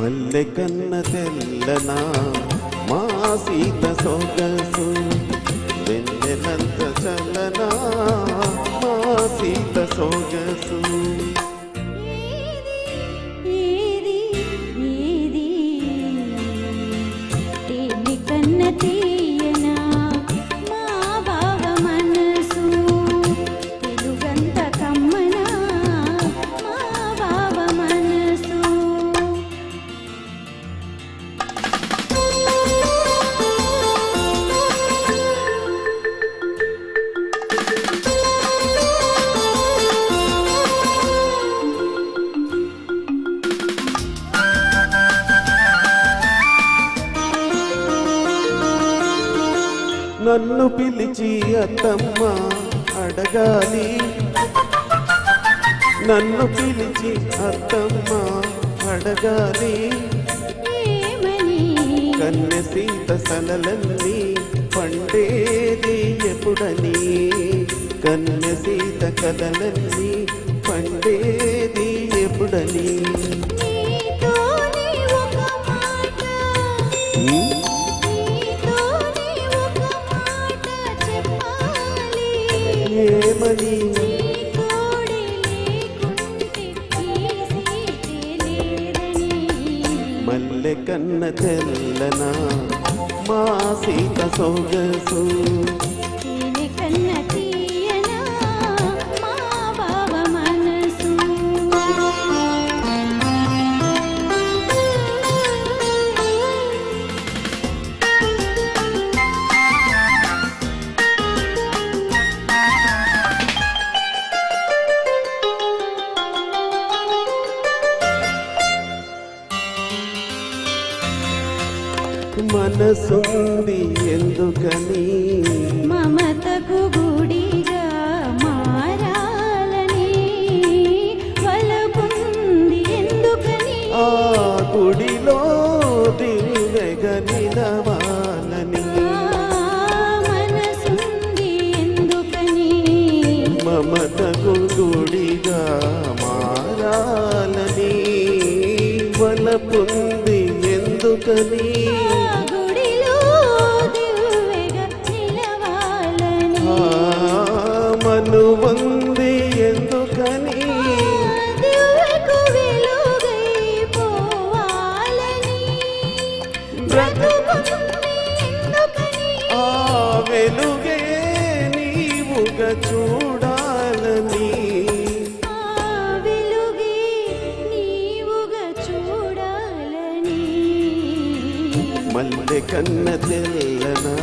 మల్లె కన్న తెల్లనా మా సీత సొగసు వెన్నెలంత చల్లనా మా సీత సొగసు నన్ను పిలిచి అత్తమ్మ అడగాలి నన్ను పిలిచి అత్తమ్మ అడగాలి కన్నె సీత సలలన్నీ పండేది ఎప్పుడని కన్నె సీత కలలన్నీ పండేది ఎప్పుడని ఏమని మల్లె కన్న తెల్లనా మా సీత సొగసు మనసుంది ఎందుకని మమతకు గుడిగా మారాలని వలపుంది ఎందుకని ఆ గుడిలో దివ్వెగ నిలవాలని మనసుంది ఎందుకని మమతకు గుడిగా మారాలని వలపుంది ఎందుకని మనువంది ఎందుకని ఆ వెలుగే నీవుగా చూడాలని మల్లె కన్న తెల్లనా